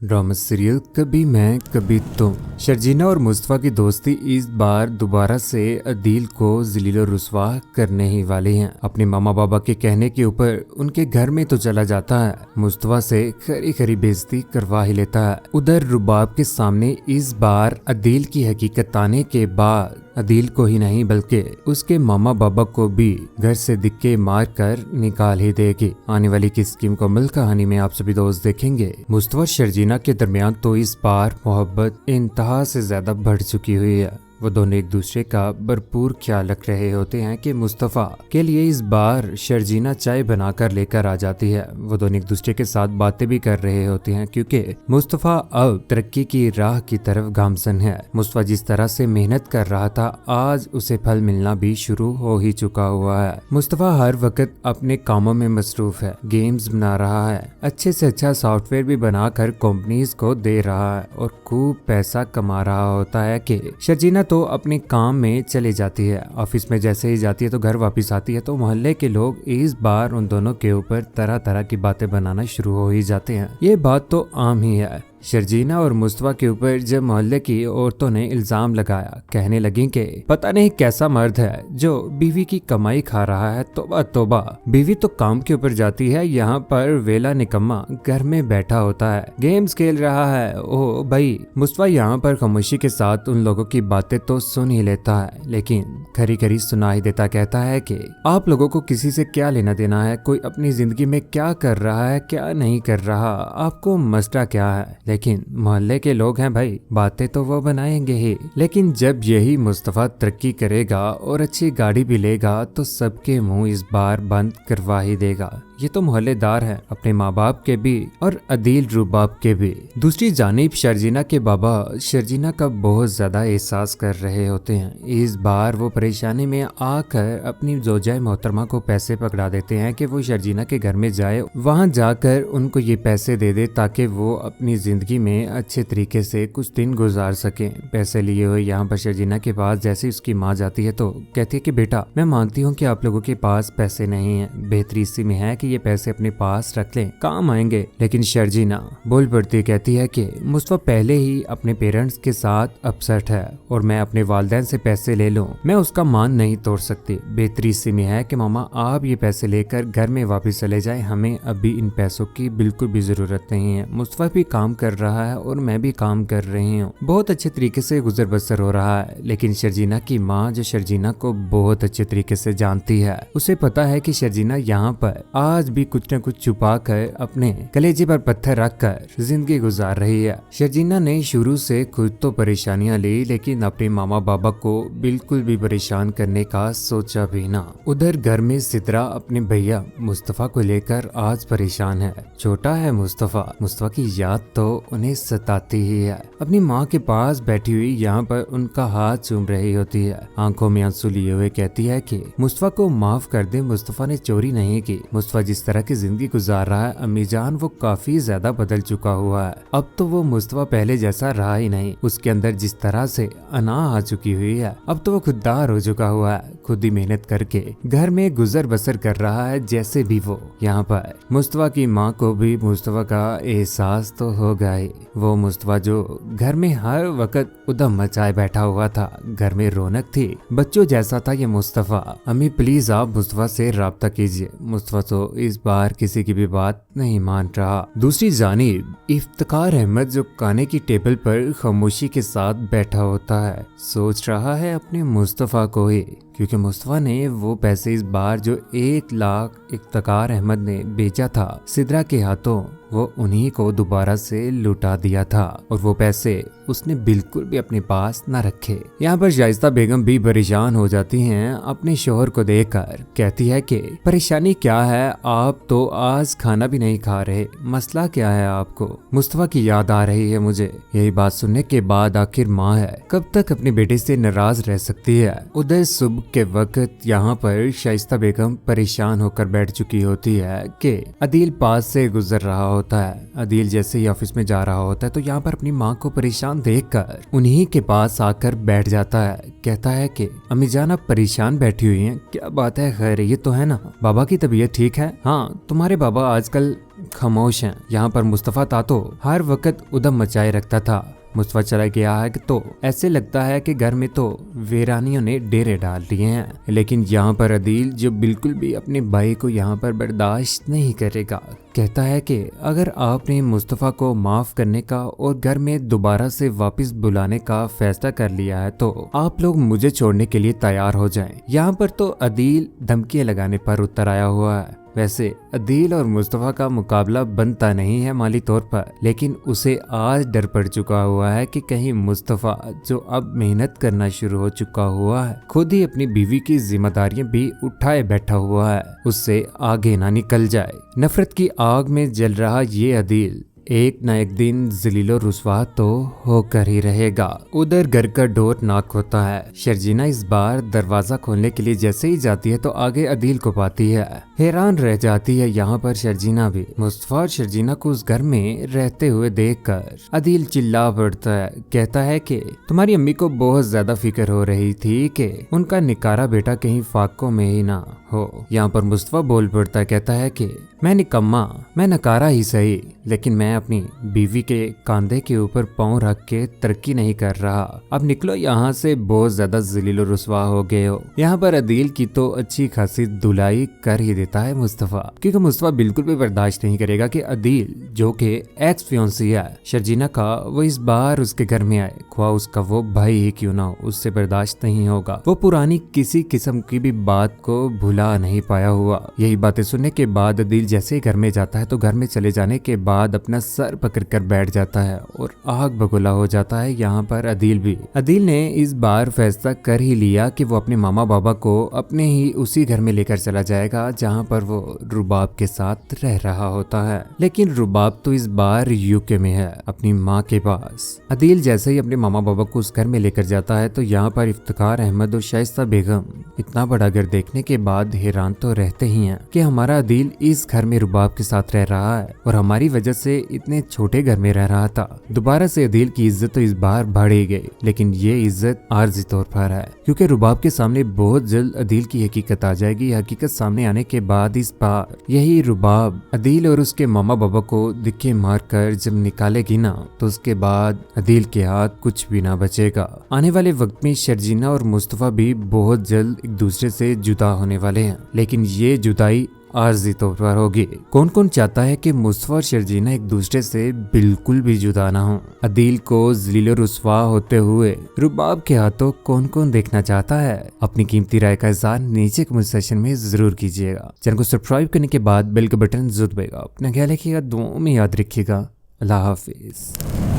Drama serial कभी मैं कभी तुम। शर्जीना और मुस्तफ़ा की दोस्ती इस बार दोबारा से अदील को जलील और रुस्वा करने ही वाली हैं। अपने मामा बाबा के कहने के ऊपर उनके घर में तो चला जाता है, मुस्तफ़ा से खरी खरी बेइज्जती करवा ही लेता है। उधर रुबाब के सामने इस बार अदील की हकीकत आने के बाद अदील को ही नहीं बल्कि उसके मामा बाबा को भी घर से दिक्के मार कर निकाल ही देगी। आने वाली किस की मुकम्मल कहानी में आप सभी दोस्त देखेंगे। मुस्तफ़ा शर्जीना के दरमियान तो इस बार मोहब्बत इंतहा से ज्यादा बढ़ चुकी हुई है। वो दोनों एक दूसरे का भरपूर ख्याल रख रहे होते हैं कि मुस्तफ़ा के लिए इस बार शर्जीना चाय बनाकर लेकर आ जाती है। वो दोनों एक दूसरे के साथ बातें भी कर रहे होते हैं क्योंकि मुस्तफ़ा अब तरक्की की राह की तरफ गामजन है। मुस्तफ़ा जिस तरह से मेहनत कर रहा था आज उसे फल मिलना भी शुरू हो ही चुका हुआ है। मुस्तफ़ा हर वक्त अपने कामों में मसरूफ है, गेम्स बना रहा है, अच्छे से अच्छा सॉफ्टवेयर भी बनाकर कंपनीज को दे रहा है और खूब पैसा कमा रहा होता है कि शर्जीना तो अपने काम में चली जाती है। ऑफिस में जैसे ही जाती है तो घर वापस आती है तो मोहल्ले के लोग इस बार उन दोनों के ऊपर तरह तरह की बातें बनाना शुरू हो ही जाते हैं। ये बात तो आम ही है। शर्जीना और मुस्तफ़ा के ऊपर जब मोहल्ले की औरतों ने इल्जाम लगाया, कहने लगी कि पता नहीं कैसा मर्द है जो बीवी की कमाई खा रहा है। तौबा तौबा, बीवी तो काम के ऊपर जाती है, यहाँ पर वेला निकम्मा घर में बैठा होता है, गेम्स खेल रहा है। ओ भाई, मुस्तफ़ा यहाँ पर खामोशी के साथ उन लोगों की बातें तो सुन ही लेता है, लेकिन खरी खरी सुना ही देता। कहता है कि आप लोगों को किसी से क्या लेना देना है, कोई अपनी जिंदगी में क्या कर रहा है क्या नहीं कर रहा, आपको मसला क्या है। लेकिन मोहल्ले के लोग हैं भाई, बातें तो वो बनाएंगे ही। लेकिन जब यही मुस्तफ़ा तरक्की करेगा और अच्छी गाड़ी भी लेगा तो सबके मुंह इस बार बंद करवा ही देगा। ये तो मोहल्लेदार है, अपने माँ बाप के भी और अदील रुबाब के भी। दूसरी जानिब शर्जीना के बाबा शर्जीना का बहुत ज्यादा एहसास कर रहे होते हैं। इस बार वो परेशानी में आकर अपनी जोजाए मोहतरमा को पैसे पकड़ा देते हैं कि वो शर्जीना के घर में जाए, वहाँ जाकर उनको ये पैसे दे दे ताकि वो अपनी जिंदगी में अच्छे तरीके से कुछ दिन गुजार सके। पैसे लिए हुए यहाँ पर शर्जीना के पास जैसे उसकी माँ जाती है तो कहती है कि बेटा, मैं मानती हूँ कि आप लोगों के पास पैसे नहीं है, बेहतरी इसी में है कि ये पैसे अपने पास रख लें, काम आएंगे। लेकिन शर्जीना बोल पड़ती कहती है कि मुस्तफ़ा पहले ही अपने पेरेंट्स के साथ अपसेट है और मैं अपने वालिदैन से पैसे ले लूं, मैं उसका मान नहीं तोड़ सकती। बेहतरी इसी में है कि मामा आप ये पैसे लेकर घर में वापस चले जाएं, हमें अभी इन पैसों की बिल्कुल भी जरूरत नहीं है। मुस्तफ़ा भी काम कर रहा है और मैं भी काम कर रही हूँ, बहुत अच्छे तरीके से गुजर बसर हो रहा है। लेकिन शर्जीना की माँ जो शर्जीना को बहुत अच्छे तरीके से जानती है, उसे पता है कि शर्जीना यहाँ पर आज भी कुछ न कुछ छुपा कर अपने कलेजे पर पत्थर रखकर जिंदगी गुजार रही है। शर्जीना ने शुरू से खुद तो परेशानियां ली, लेकिन अपने मामा बाबा को बिल्कुल भी परेशान करने का सोचा भी ना। उधर घर में सिद्रा अपने भैया मुस्तफ़ा को लेकर आज परेशान है। छोटा है मुस्तफ़ा की याद तो उन्हें सताती ही है। अपनी माँ के पास बैठी हुई यहाँ पर उनका हाथ चूम रही होती है, आंखों में आंसू लिए हुए कहती है कि मुस्तफ़ा को माफ कर दे, मुस्तफ़ा ने चोरी नहीं की। मुस्तफ़ा जिस तरह की जिंदगी गुजार रहा है अम्मी जान, वो काफी ज्यादा बदल चुका हुआ है। अब तो वो मुस्तफ़ा पहले जैसा रहा ही नहीं, उसके अंदर जिस तरह से अना आ चुकी हुई है, अब तो वो खुददार हो चुका हुआ है, खुद ही मेहनत करके घर में गुजर बसर कर रहा है जैसे भी वो। यहाँ पर मुस्तफ़ा की माँ को भी मुस्तफ़ा का एहसास तो होगा ही। वो मुस्तफ़ा जो घर में हर वक्त उधम मचाए बैठा हुआ था, घर में रौनक थी, बच्चों जैसा था ये मुस्तफ़ा। अम्मी प्लीज आप मुस्तफ़ा से राब्ता कीजिए। मुस्तफ़ा तो इस बार किसी की भी बात नहीं मान रहा। दूसरी जानिब इफ्तिकार अहमद जो खाने की टेबल पर खामोशी के साथ बैठा होता है, सोच रहा है अपने मुस्तफ़ा को ही, क्योंकि मुस्तफ़ा ने वो पैसे इस बार जो 1 लाख इफ्तिकार अहमद ने बेचा था सिद्रा के हाथों, वो उन्हीं को दोबारा से लुटा दिया था और वो पैसे उसने बिल्कुल भी अपने पास न रखे। यहाँ पर शाइस्ता बेगम भी परेशान हो जाती हैं अपने शोहर को देखकर, कहती है कि परेशानी क्या है, आप तो आज खाना भी नहीं खा रहे, मसला क्या है आपको। मुस्तफ़ा की याद आ रही है मुझे। यही बात सुनने के बाद आखिर माँ है कब तक अपने बेटे से नाराज रह सकती है। उधर सुबह के वक्त यहाँ पर शाइस्ता बेगम परेशान होकर बैठ चुकी होती है कि अदील पास से गुजर रहा होता है। अदील जैसे ही ऑफिस में जा रहा होता है तो यहाँ पर अपनी माँ को परेशान देखकर उन्हीं के पास आकर बैठ जाता है। कहता है कि अम्मी जान आप परेशान बैठी हुई हैं, क्या बात है, खैर ये तो है ना, बाबा की तबीयत ठीक है। हाँ, तुम्हारे बाबा आजकल खामोश हैं। यहाँ पर मुस्तफ़ा तातो हर वक्त उधम मचाए रखता था। मुस्तफ़ा चला गया है तो ऐसे लगता है कि घर में तो वीरानियों ने डेरे डाल दिए हैं। लेकिन यहाँ पर अदील जो बिल्कुल भी अपने भाई को यहाँ पर बर्दाश्त नहीं करेगा, कहता है कि अगर आपने मुस्तफ़ा को माफ करने का और घर में दोबारा से वापस बुलाने का फैसला कर लिया है तो आप लोग मुझे छोड़ने के लिए तैयार हो जाएं। यहाँ पर तो अदील धमकियां लगाने पर उतर आया हुआ है। वैसे अदील और मुस्तफ़ा का मुकाबला बनता नहीं है माली तौर पर, लेकिन उसे आज डर पड़ चुका हुआ है कि कहीं मुस्तफ़ा जो अब मेहनत करना शुरू हो चुका हुआ है, खुद ही अपनी बीवी की जिम्मेदारियां भी उठाए बैठा हुआ है, उससे आगे ना निकल जाए। नफरत की आग में जल रहा ये अदील एक न एक दिन जलीलो रुस्वा तो होकर ही रहेगा। उधर घर का डोर नॉक होता है। शर्जीना इस बार दरवाजा खोलने के लिए जैसे ही जाती है तो आगे अदील को पाती है। हैरान रह जाती है यहाँ पर शर्जीना भी। मुस्तफ़ा और शर्जीना को उस घर में रहते हुए देखकर अदील चिल्ला पड़ता है, कहता है कि तुम्हारी अम्मी को बहुत ज्यादा फिक्र हो रही थी कि उनका निकारा बेटा कहीं फाकों में ही ना हो। यहाँ पर मुस्तफ़ा बोल पड़ता है, कहता है कि मैं निकम्मा, मैं नकारा ही सही, लेकिन मैं अपनी बीवी के कंधे के ऊपर पांव रख के तरक्की नहीं कर रहा। अब निकलो यहाँ से, बहुत ज्यादा जलीलो रुस्वा हो गए हो। यहाँ पर अदील की तो अच्छी खासी धुलाई कर ही देता है मुस्तफ़ा, क्योंकि मुस्तफ़ा बिल्कुल भी बर्दाश्त नहीं करेगा कि अदील जो कि एक्स फियोंसी है शर्जीना का, वो इस बार उसके घर में आए, ख्वाह उसका वो भाई ही क्यों ना हो, उससे बर्दाश्त नहीं होगा। वो पुरानी किसी किस्म की भी बात को भुला नहीं पाया हुआ। यही बातें सुनने के बाद अदील जैसे ही घर में जाता है तो घर में चले जाने के बाद अपना सर पकड़कर बैठ जाता है और आग बगुला हो जाता है। यहाँ पर अदील भी। अदील ने इस बार फैसला कर ही लिया कि वो अपने मामा बाबा को अपने ही उसी घर में लेकर चला जाएगा जहाँ पर वो रुबाब के साथ रह रहा होता है। लेकिन रुबाब तो इस बार यूके में है, अपनी माँ के पास। अदील जैसे ही अपने मामा बाबा को उस घर में लेकर जाता है तो यहाँ पर इफ्तिखार अहमद और शाइस्ता बेगम इतना बड़ा घर देखने के बाद हैरान तो रहते ही हैं कि हमारा अदील इस घर में रुबाब के साथ रह रहा है और हमारी वजह से इतने छोटे घर में रह रहा था। दोबारा से अदील की इज्जत तो इस बार बढ़ ही गई, लेकिन ये इज्जत आर्जी तौर पर है, क्योंकि रुबाब के सामने बहुत जल्द अदील की हकीकत आ जाएगी। हकीकत सामने आने के बाद इस बार यही रुबाब अदील और उसके मामा बाबा को दिक्के मारकर जब निकालेगी ना, तो उसके बाद अदील के हाथ कुछ भी ना बचेगा। आने वाले वक्त में शर्जीना और मुस्तफ़ा भी बहुत जल्द एक दूसरे से जुदा होने वाले हैं, लेकिन ये जुदाई आर्जी तौर पर होगी। कौन कौन चाहता है कि मुस्तफ़ा और शर्जीना एक दूसरे से बिल्कुल भी जुदा ना हो? अदील को जलील रुस्वा होते हुए रुबाब के हाथों कौन कौन देखना चाहता है? अपनी कीमती राय का इज़हार नीचे कमेंट सेक्शन में जरूर कीजिएगा। चैनल को सब्सक्राइब करने के बाद बेल का बटन जरूर दबाइएगा। अपना ख्याल रखिएगा, दुआओं में याद रखिएगा। अल्लाह हाफिज।